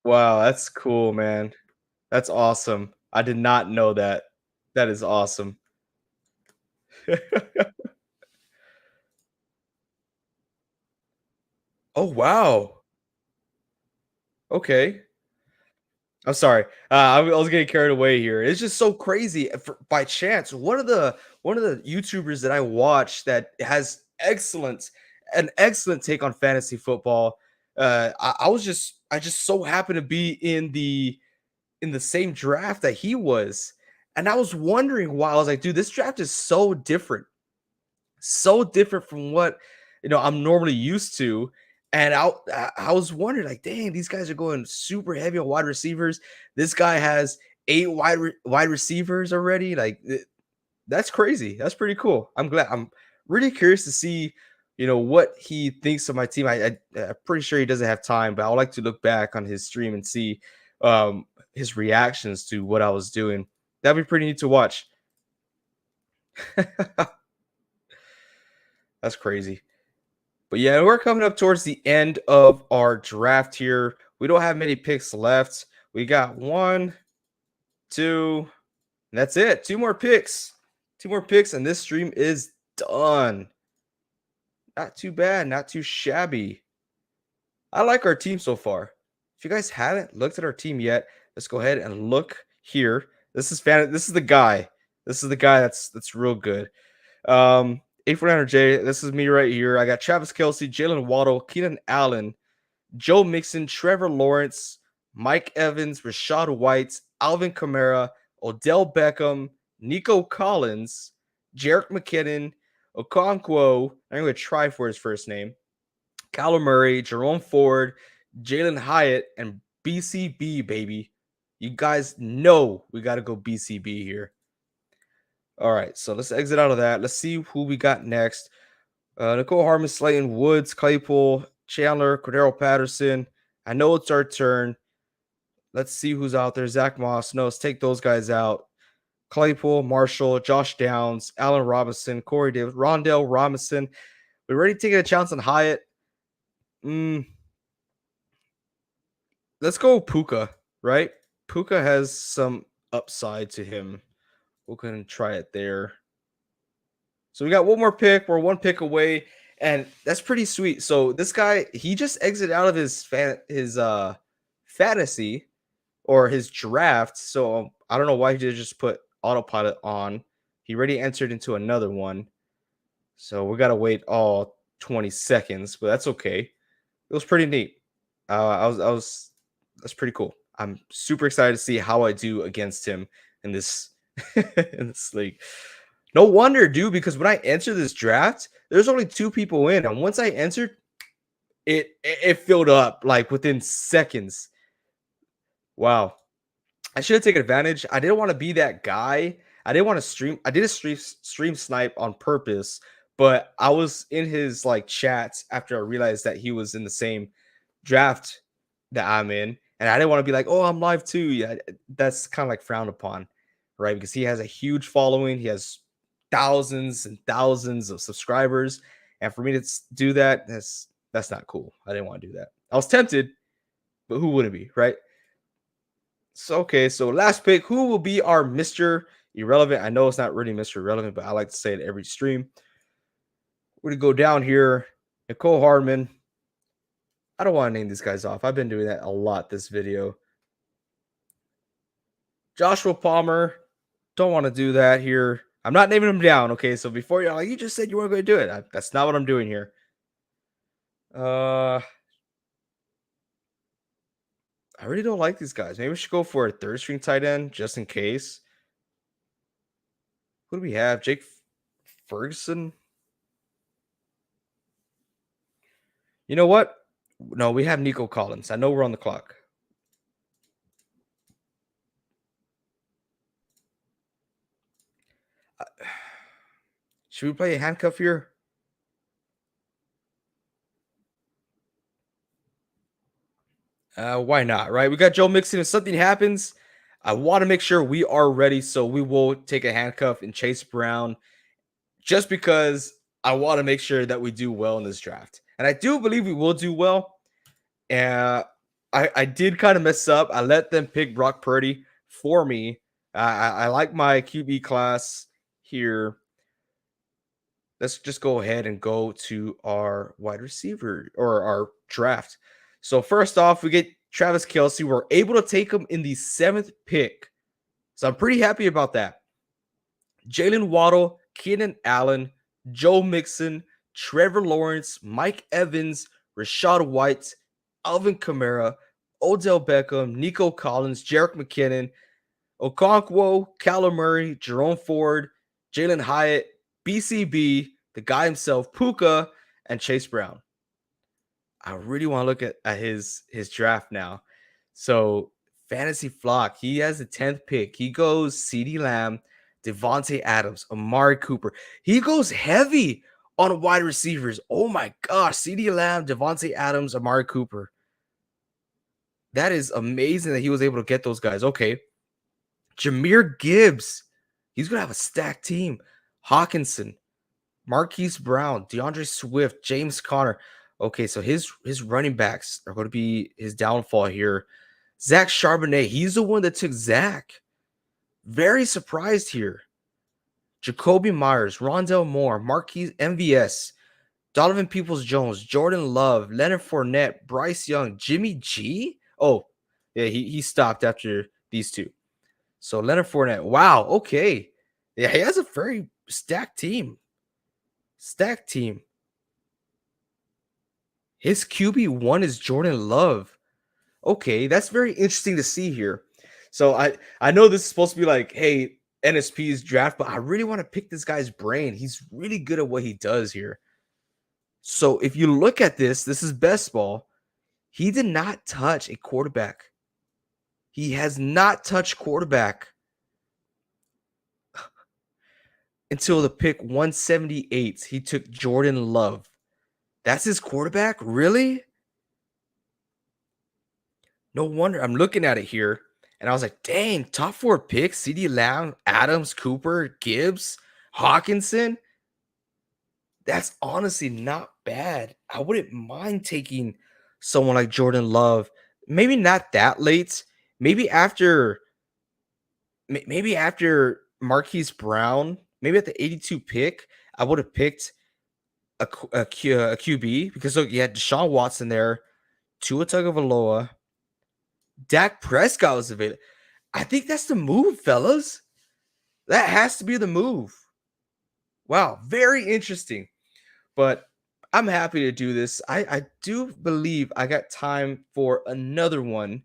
Wow, that's cool, man. That's awesome. I did not know that. That is awesome. Oh, wow. Okay. I'm sorry. I was getting carried away here. It's just so crazy. By chance, one of the YouTubers that I watch that has an excellent take on fantasy football. I just so happened to be in the same draft that he was, and I was wondering why. I was like, dude, this draft is so different from what I'm normally used to. And I was wondering, like, dang, these guys are going super heavy on wide receivers. This guy has eight wide receivers already. Like, that's crazy. That's pretty cool. I'm really curious to see, what he thinks of my team. I'm pretty sure he doesn't have time, but I would like to look back on his stream and see his reactions to what I was doing. That'd be pretty neat to watch. That's crazy. But yeah, we're coming up towards the end of our draft here. We don't have many picks left. We got one, two, and that's it. Two more picks. Two more picks, and this stream is done. Not too bad, not too shabby. I like our team so far. If you guys haven't looked at our team yet, let's go ahead and look here. This is the guy. This is the guy that's real good. 8400J. This is me right here. I got Travis Kelsey, Jalen Waddle, Keenan Allen, Joe Mixon, Trevor Lawrence, Mike Evans, Rashad White, Alvin Kamara, Odell Beckham, Nico Collins, Jarek McKinnon, Okonkwo. I'm going to try for his first name. Kyler Murray, Jerome Ford, Jalen Hyatt, and BCB, baby. You guys know we got to go BCB here. All right, so let's exit out of that. Let's see who we got next. Nicole Harmon, Slayton, Woods, Claypool, Chandler, Cordero Patterson. I know it's our turn. Let's see who's out there. Zach Moss. No, let's take those guys out. Claypool, Marshall, Josh Downs, Allen Robinson, Corey Davis, Rondell Robinson. We're already taking a chance on Hyatt. Mm, let's go Puka, right? Puka has some upside to him. We're going to try it there. So we got one more pick. We're one pick away, and that's pretty sweet. So this guy, he just exited out of his fantasy or his draft. So I don't know why he did just put autopilot on. He already entered into another one. So we gotta wait all 20 seconds, but that's okay. It was pretty neat. That's pretty cool. I'm super excited to see how I do against him in this in this league. No wonder, dude, because when I entered this draft, there's only 2 people in, and once I entered, it filled up like within seconds. Wow. I should have taken advantage. I didn't want to be that guy. I didn't want to stream. I did a stream snipe on purpose, but I was in his like chats after I realized that he was in the same draft that I'm in, and I didn't want to be like, "Oh, I'm live too." Yeah, that's kind of like frowned upon, right? Because he has a huge following. He has thousands and thousands of subscribers, and for me to do that, that's not cool. I didn't want to do that. I was tempted, but who wouldn't be, right? So, okay, so last pick. Who will be our Mr. Irrelevant? I know it's not really Mr. Irrelevant, but I like to say it every stream. We're going to go down here. Nicole Hardman. I don't want to name these guys off. I've been doing that a lot this video. Joshua Palmer. Don't want to do that here. I'm not naming him down, okay? So before you're like, you just said you weren't going to do it. That's not what I'm doing here. I really don't like these guys. Maybe we should go for a third string tight end just in case. Who do we have? Jake Ferguson. You know what? No, we have Nico Collins. I know we're on the clock. Should we play a handcuff here? Why not, right? We got Joe Mixon. If something happens, I want to make sure we are ready. So we will take a handcuff and Chase Brown just because I want to make sure that we do well in this draft. And I do believe we will do well. I did kind of mess up. I let them pick Brock Purdy for me. I like my QB class here. Let's just go ahead and go to our wide receiver or our draft. So first off, we get Travis Kelce. We're able to take him in the 7th pick. So I'm pretty happy about that. Jalen Waddle, Keenan Allen, Joe Mixon, Trevor Lawrence, Mike Evans, Rashad White, Alvin Kamara, Odell Beckham, Nico Collins, Jerick McKinnon, Okonkwo, Kyler Murray, Jerome Ford, Jalen Hyatt, BCB, the guy himself, Puka, and Chase Brown. I really want to look at his draft now. So Fantasy Flock, he has the 10th pick. He goes CeeDee Lamb, Devontae Adams, Amari Cooper. He goes heavy on wide receivers. Oh my gosh, CeeDee Lamb, Devontae Adams, Amari Cooper. That is amazing that he was able to get those guys. Okay. Jahmyr Gibbs. He's going to have a stacked team. Hawkinson, Marquise Brown, DeAndre Swift, James Conner. Okay, so his running backs are going to be his downfall here. Zach Charbonnet, he's the one that took Zach. Very surprised here. Jacoby Myers, Rondell Moore, Marquise MVS, Donovan Peoples-Jones, Jordan Love, Leonard Fournette, Bryce Young, Jimmy G. Oh, yeah, he stopped after these two. So Leonard Fournette. Wow, okay. Yeah, he has a very stacked team. Stacked team. His QB1 is Jordan Love. Okay, that's very interesting to see here. So I know this is supposed to be like, hey, NSP's draft, but I really want to pick this guy's brain. He's really good at what he does here. So if you look at this is best ball. He did not touch a quarterback. He has not touched quarterback until the pick 178. He took Jordan Love. That's his quarterback? Really? No wonder. I'm looking at it here, and I was like, dang, top 4 picks, CeeDee Lamb, Adams, Cooper, Gibbs, Hawkinson. That's honestly not bad. I wouldn't mind taking someone like Jordan Love. Maybe not that late. Maybe after Marquise Brown, maybe at the 82 pick, I would have picked a QB because look, you had Deshaun Watson there, Tua Tagovailoa, Dak Prescott was available. I think that's the move, fellas. That has to be the move. Wow, very interesting. But I'm happy to do this. I do believe I got time for another one.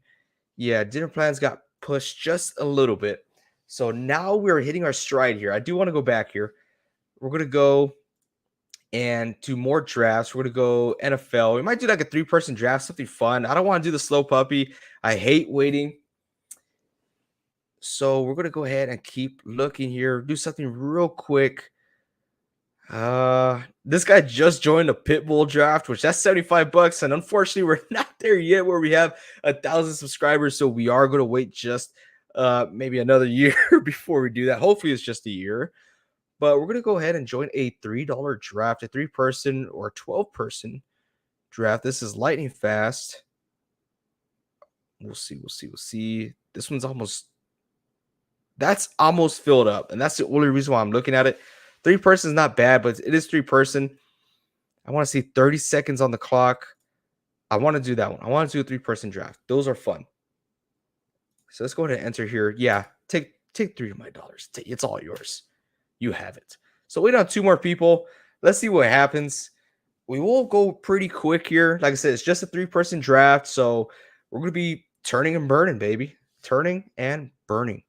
Yeah, dinner plans got pushed just a little bit. So now we're hitting our stride here. I do want to go back here. We're going to go and do more drafts. We're going to go NFL. We might do like a 3-person draft, something fun. I don't want to do the slow puppy. I hate waiting. So we're going to go ahead and keep looking here. Do something real quick. This guy just joined a Pitbull draft, which that's $75, and unfortunately, we're not there yet where we have 1,000 subscribers. So we are going to wait just maybe another year before we do that. Hopefully, it's just a year. But we're going to go ahead and join a $3 draft, a 3-person or 12-person draft. This is lightning fast. We'll see. We'll see. We'll see. This one's that's almost filled up, and that's the only reason why I'm looking at it. 3-person is not bad, but it is 3-person. I want to see 30 seconds on the clock. I want to do that one. I want to do a 3-person draft. Those are fun. So let's go ahead and enter here. Yeah, take 3 of my dollars. It's all yours. You have it. So wait on 2 more people. Let's see what happens. We will go pretty quick here. Like I said, it's just a 3-person draft. So we're going to be turning and burning, baby. Turning and burning.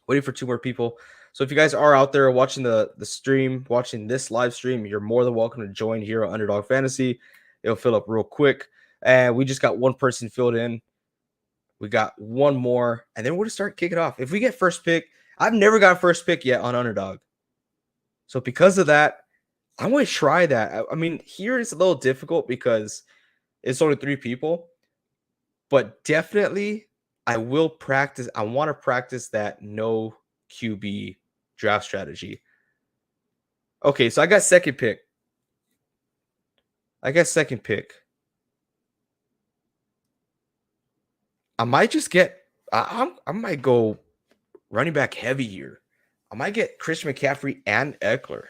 Waiting for 2 more people. So if you guys are out there watching the stream, watching this live stream, you're more than welcome to join here on Underdog Fantasy. It'll fill up real quick. And we just got 1 person filled in. We got 1 more. And then we're going to start kicking off. If we get first pick, I've never got first pick yet on Underdog. So because of that, I'm going to try that. I mean, here it's a little difficult because it's only 3 people. But definitely, I will practice. I want to practice that no QB draft strategy. Okay, so I got second pick. I might just get. I might go running back heavy here. I might get Christian McCaffrey and Eckler,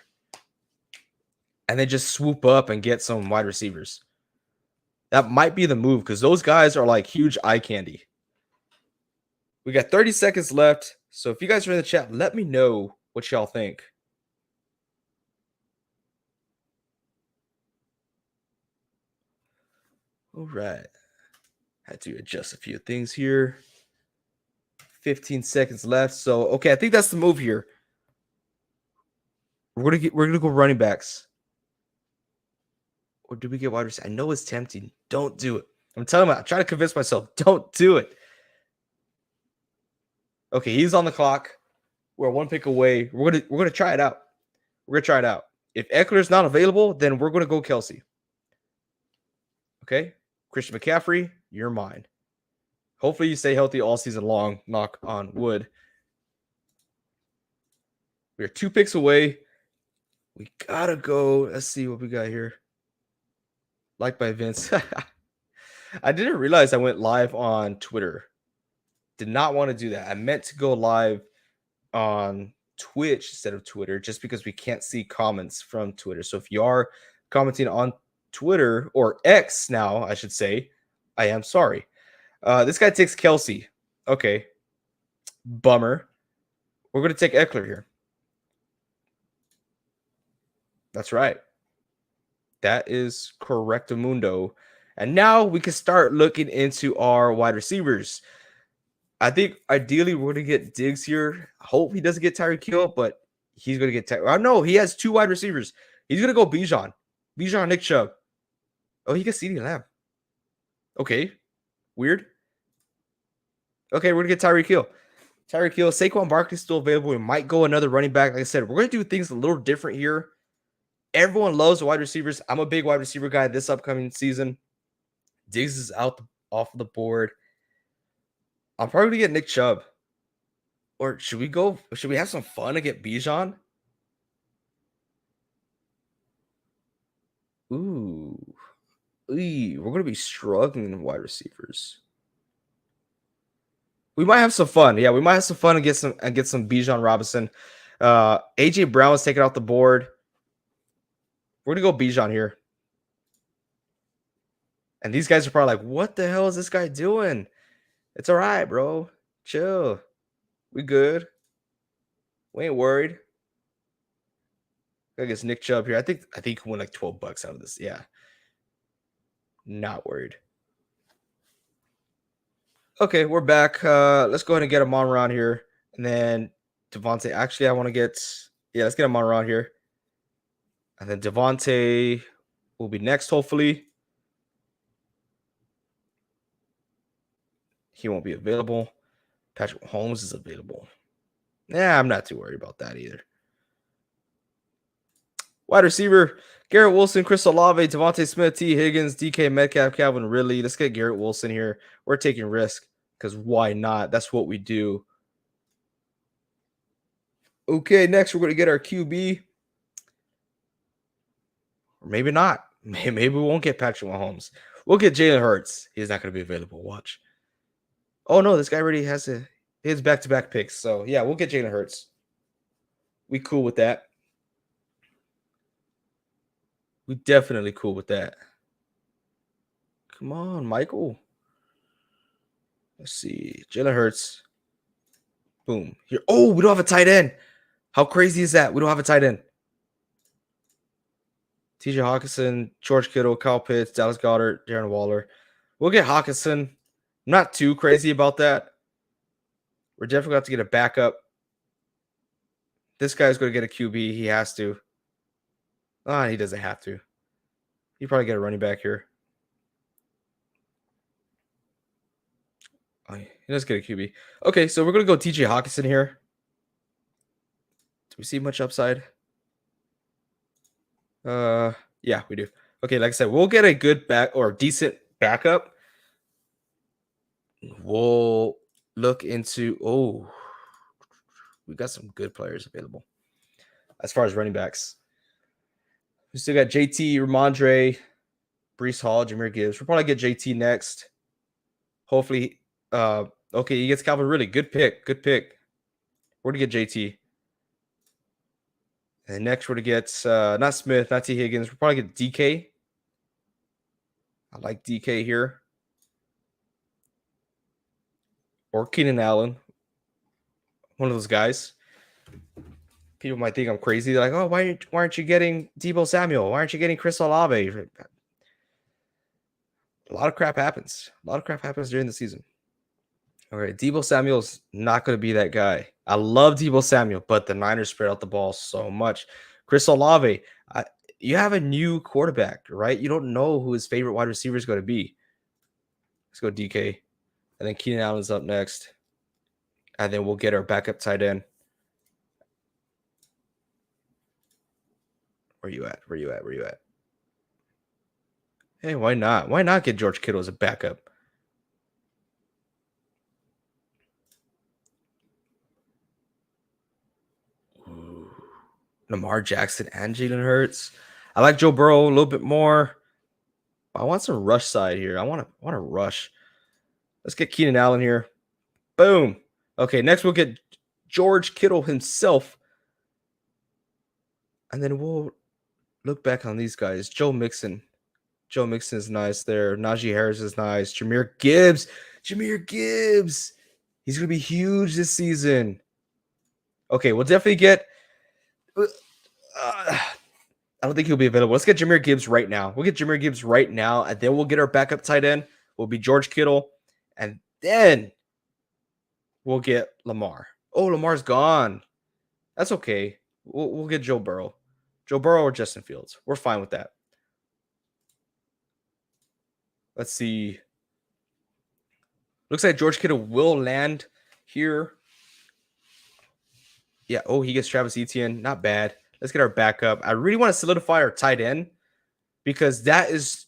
and then just swoop up and get some wide receivers. That might be the move because those guys are like huge eye candy. We got 30 seconds left. So if you guys are in the chat, let me know what y'all think. All right. Had to adjust a few things here. 15 seconds left. So, okay, I think that's the move here. We're gonna go running backs. Or do we get wide receivers? I know it's tempting. Don't do it. I'm telling you, I'm trying to convince myself. Don't do it. Okay, he's on the clock. We're 1 pick away. We're gonna try it out. We're gonna try it out. If Eckler's not available, then we're gonna go Kelsey. Okay, Christian McCaffrey, you're mine. Hopefully you stay healthy all season long. Knock on wood. We're 2 picks away. We gotta go. Let's see what we got here. Like by Vince. I didn't realize I went live on Twitter. Did not want to do that. I meant to go live on Twitch instead of Twitter just because we can't see comments from Twitter. So if you are commenting on Twitter or X now, I should say, I am sorry. This guy takes Kelsey. Okay. Bummer. We're going to take Eckler here. That's right. That is correctamundo. And now we can start looking into our wide receivers. I think ideally we're going to get Diggs here. I hope he doesn't get Tyreek Hill, but he's going to get Tyreek. No, he has 2 wide receivers. He's going to go Bijan. Bijan, Nick Chubb. Oh, he gets CeeDee Lamb. Okay. Weird. Okay, we're going to get Tyreek Hill. Tyreek Hill. Saquon Barkley's still available. We might go another running back. Like I said, we're going to do things a little different here. Everyone loves the wide receivers. I'm a big wide receiver guy this upcoming season. Diggs is off the board. I'm probably going to get Nick Chubb. Or should we have some fun and get Bijan? Ooh. We're going to be struggling in wide receivers. We might have some fun. Yeah, we might have some fun and get some Bijan Robinson. AJ Brown is taken off the board. We're going to go Bijan here. And these guys are probably like, what the hell is this guy doing? It's all right, bro. Chill. We good. We ain't worried. I guess Nick Chubb here. I think he won like $12 out of this. Yeah. Not worried. Okay, we're back. Let's go ahead and get him on around here. And then Devontae. Actually, I want to get let's get him on around here. And then Devontae will be next, hopefully. He won't be available. Patrick Mahomes is available. Yeah, I'm not too worried about that either. Wide receiver, Garrett Wilson, Chris Olave, Devontae Smith, T. Higgins, DK Metcalf, Calvin Ridley. Let's get Garrett Wilson here. We're taking risk because why not? That's what we do. Okay, next we're going to get our QB. Or maybe not. Maybe we won't get Patrick Mahomes. We'll get Jalen Hurts. He's not going to be available. Watch. Oh, no, this guy already has his back-to-back picks. So, yeah, we'll get Jalen Hurts. We cool with that. We definitely cool with that. Come on, Michael. Let's see. Jalen Hurts. Boom. Here. Oh, we don't have a tight end. How crazy is that? We don't have a tight end. TJ Hawkinson, George Kittle, Kyle Pitts, Dallas Goedert, Darren Waller. We'll get Hawkinson. I'm not too crazy about that. We're definitely going to have to get a backup. This guy's going to get a QB. He has to. He doesn't have to. He probably get a running back here. Oh, he does get a QB. Okay, so we're going to go TJ Hawkinson here. Do we see much upside? Yeah, we do. Okay, like I said, we'll get a good back or decent backup. We'll look into we got some good players available as far as running backs. We still got JT, Ramondre, Brees Hall, Jahmyr Gibbs. We'll probably get JT next. Hopefully, okay, he gets Calvin Ridley. Good pick. Good pick. We're to get JT. And next we're to get not Smith, not T. Higgins. We'll probably get DK. I like DK here. Or Keenan Allen. One of those guys. People might think I'm crazy. They're like, oh, why aren't you getting Deebo Samuel? Why aren't you getting Chris Olave? A lot of crap happens. A lot of crap happens during the season. All right, Deebo Samuel's not going to be that guy. I love Deebo Samuel, but the Niners spread out the ball so much. Chris Olave, you have a new quarterback, right? You don't know who his favorite wide receiver is going to be. Let's go DK. And then Keenan Allen's up next. And then we'll get our backup tight end. Where you at? Where you at? Where you at? Hey, why not? Why not get George Kittle as a backup? Ooh. Lamar Jackson and Jalen Hurts. I like Joe Burrow a little bit more. I want some rush side here. I want to rush. Let's get Keenan Allen here. Boom. Okay, next we'll get George Kittle himself. And then we'll look back on these guys. Joe Mixon. Joe Mixon is nice there. Najee Harris is nice. Jahmyr Gibbs. Jahmyr Gibbs. He's going to be huge this season. Okay, we'll definitely get... I don't think he'll be available. Let's get Jahmyr Gibbs right now. We'll get Jahmyr Gibbs right now, and then we'll get our backup tight end. Will be George Kittle, and then we'll get Lamar. Oh, Lamar's gone. That's okay. We'll get Joe Burrow. Joe Burrow or Justin Fields. We're fine with that. Let's see. Looks like George Kittle will land here. Yeah. Oh, he gets Travis Etienne. Not bad. Let's get our backup. I really want to solidify our tight end because that's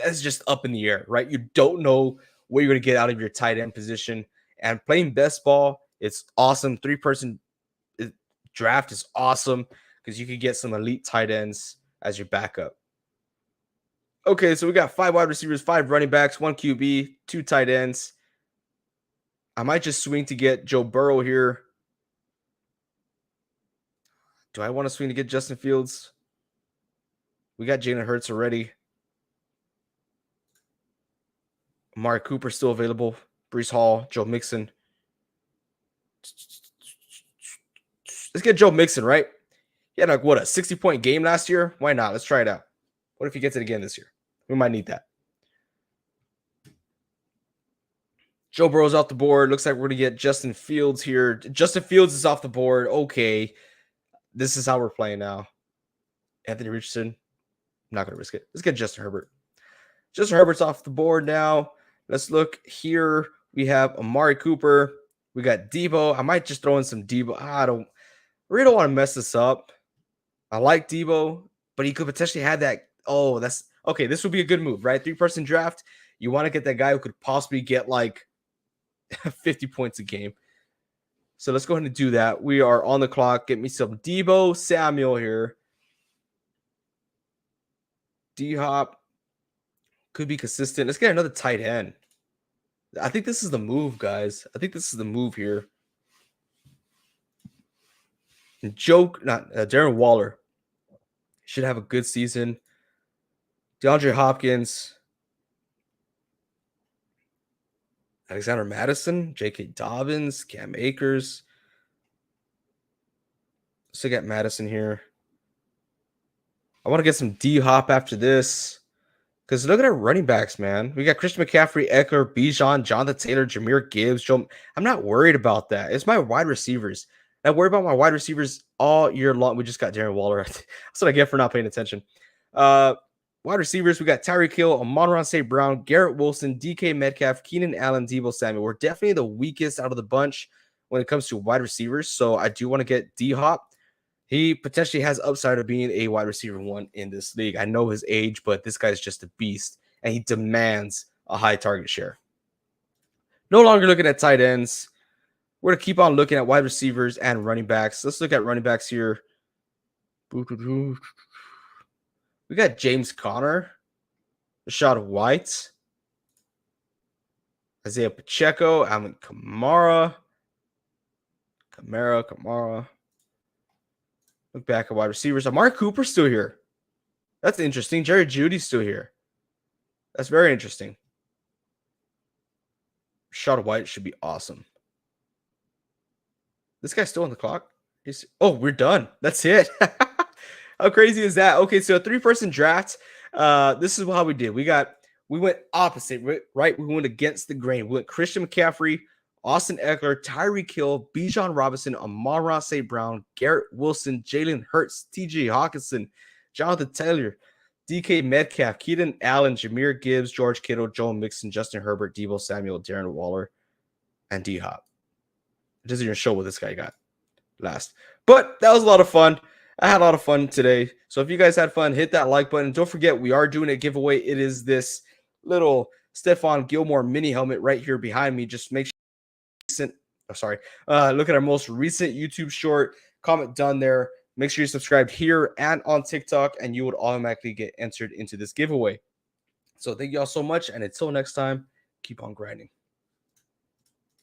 just up in the air, right? You don't know what you're going to get out of your tight end position. And playing best ball, it's awesome. 3-person draft is awesome because you could get some elite tight ends as your backup. Okay, so we got 5 wide receivers, 5 running backs, 1 QB, 2 tight ends. I might just swing to get Joe Burrow here. Do I want to swing to get Justin Fields? We got Jalen Hurts already. Amari Cooper still available. Brees Hall, Joe Mixon. Let's get Joe Mixon, right? He had like what, a 60-point game last year? Why not? Let's try it out. What if he gets it again this year? We might need that. Joe Burrow's off the board. Looks like we're going to get Justin Fields here. Justin Fields is off the board. Okay. This is how we're playing now. Anthony Richardson. I'm not going to risk it. Let's get Justin Herbert. Justin Herbert's off the board now. Let's look here. We have Amari Cooper. We got Debo. I might just throw in some Debo. I really don't want to mess this up. I like Debo, but he could potentially have that. Oh, that's okay. This would be a good move, right? 3-person draft. You want to get that guy who could possibly get like 50 points a game. So let's go ahead and do that. We are on the clock. Get me some Debo Samuel here. D-Hop could be consistent. Let's get another tight end. I think this is the move, guys. I think this is the move here. Darren Waller should have a good season. DeAndre Hopkins, Alexander Madison, J.K. Dobbins, Cam Akers. So I got Madison here. I want to get some D-Hop after this. Because look at our running backs, man. We got Christian McCaffrey, Eckler, Bijan, Jonathan Taylor, Jahmyr Gibbs, Joe. I'm not worried about that. It's my wide receivers. I worry about my wide receivers all year long. We just got Darren Waller. That's what I get for not paying attention. Wide receivers, we got Tyreek Hill, Amon-Ra St. Brown, Garrett Wilson, DK Metcalf, Keenan Allen, Deebo Samuel. We're definitely the weakest out of the bunch when it comes to wide receivers. So I do want to get D-Hop. He potentially has upside of being a wide receiver 1 in this league. I know his age, but this guy's just a beast, and he demands a high target share. No longer looking at tight ends. We're going to keep on looking at wide receivers and running backs. Let's look at running backs here. We got James Conner, Rashad White, Isaiah Pacheco, Alvin Kamara. Look back at wide receivers. Amari Cooper's still here. That's interesting. Jerry Jeudy's still here. That's very interesting. Rashad White should be awesome. This guy's still on the clock. We're done. That's it. How crazy is that? Okay, so a 3-person draft. This is how we did. We went opposite, right? We went against the grain. We went Christian McCaffrey, Austin Eckler, Tyreek Hill, Bijan Robinson, Amon-Ra St. Brown, Garrett Wilson, Jalen Hurts, T.J. Hawkinson, Jonathan Taylor, DK Metcalf, Keenan Allen, Jahmyr Gibbs, George Kittle, Joe Mixon, Justin Herbert, Deebo Samuel, Darren Waller, and D-Hop. It doesn't even show what this guy got last. But that was a lot of fun. I had a lot of fun today. So if you guys had fun, hit that like button. Don't forget, we are doing a giveaway. It is this little Stephon Gilmore mini helmet right here behind me. Just make sure look at our most recent YouTube short. Comment done there. Make sure you subscribe here and on TikTok, and you would automatically get entered into this giveaway. So thank you all so much, and until next time, keep on grinding.